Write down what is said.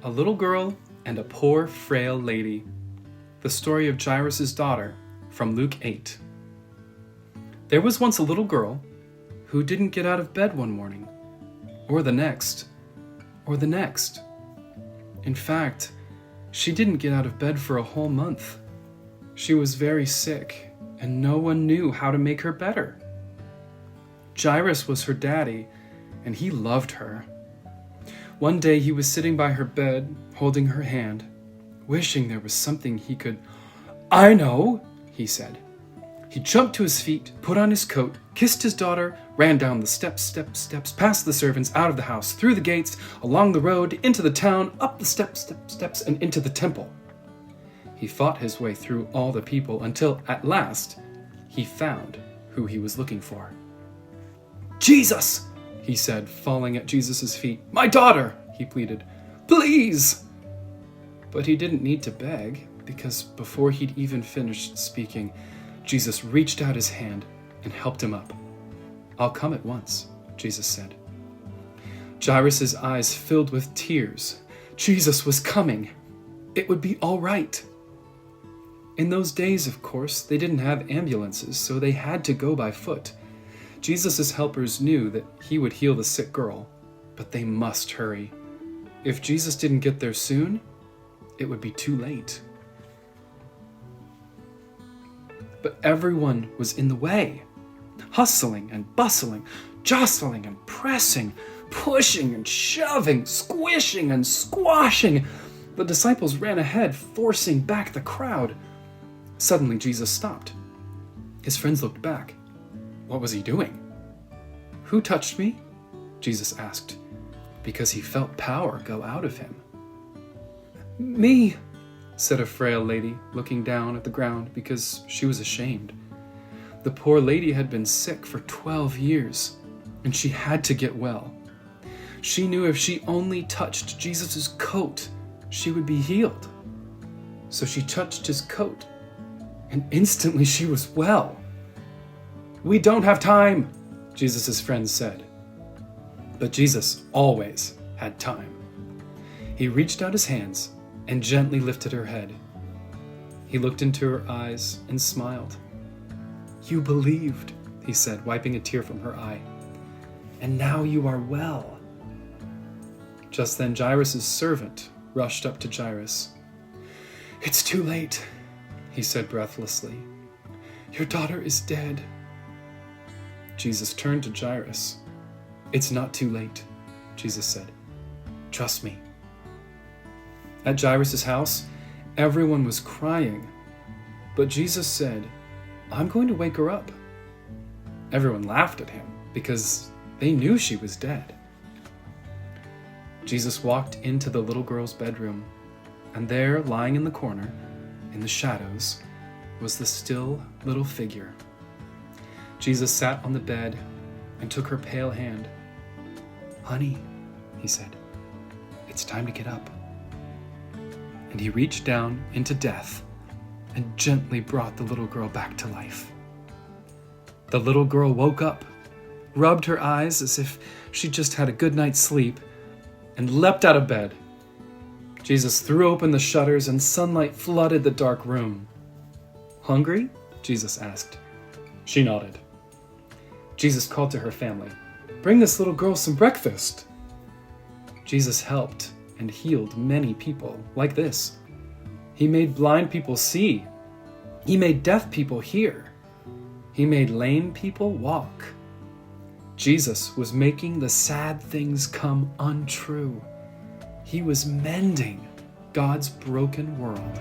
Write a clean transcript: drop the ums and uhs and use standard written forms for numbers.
A little girl and a poor, frail lady. The story of Jairus' daughter from Luke 8. There was once a little girl who didn't get out of bed one morning, or the next, or the next. In fact, she didn't get out of bed for a whole month. She was very sick, and no one knew how to make her better. Jairus was her daddy, and he loved her. One day he was sitting by her bed, holding her hand, wishing there was something he could... "I know," he said. He jumped to his feet, put on his coat, kissed his daughter, ran down the steps, past the servants, out of the house, through the gates, along the road, into the town, up the steps, and into the temple. He fought his way through all the people until, at last, he found who he was looking for. "Jesus!" he said, falling at Jesus' feet. "My daughter!" he pleaded. "Please!" But he didn't need to beg, because before he'd even finished speaking, Jesus reached out his hand and helped him up. "I'll come at once," Jesus said. Jairus' eyes filled with tears. Jesus was coming. It would be all right. In those days, of course, they didn't have ambulances, so they had to go by foot. Jesus' helpers knew that he would heal the sick girl, but they must hurry. If Jesus didn't get there soon, it would be too late. But everyone was in the way, hustling and bustling, jostling and pressing, pushing and shoving, squishing and squashing. The disciples ran ahead, forcing back the crowd. Suddenly, Jesus stopped. His friends looked back. What was he doing? "Who touched me?" Jesus asked, because he felt power go out of him. "Me," said a frail lady, looking down at the ground because she was ashamed. The poor lady had been sick for 12 years, and she had to get well. She knew if she only touched Jesus' coat, she would be healed. So she touched his coat, and instantly she was well. "We don't have time," Jesus' friends said. But Jesus always had time. He reached out his hands and gently lifted her head. He looked into her eyes and smiled. "You believed," he said, wiping a tear from her eye. "And now you are well." Just then Jairus' servant rushed up to Jairus. "It's too late," he said breathlessly. "Your daughter is dead." Jesus turned to Jairus. "It's not too late," Jesus said. "Trust me." At Jairus' house, everyone was crying, but Jesus said, "I'm going to wake her up." Everyone laughed at him because they knew she was dead. Jesus walked into the little girl's bedroom, and there, lying in the corner, in the shadows, was the still little figure. Jesus sat on the bed and took her pale hand. "Honey," he said, "it's time to get up." And he reached down into death and gently brought the little girl back to life. The little girl woke up, rubbed her eyes as if she just had a good night's sleep, and leapt out of bed. Jesus threw open the shutters and sunlight flooded the dark room. "Hungry?" Jesus asked. She nodded. Jesus called to her family, "Bring this little girl some breakfast." Jesus helped and healed many people like this. He made blind people see. He made deaf people hear. He made lame people walk. Jesus was making the sad things come untrue. He was mending God's broken world.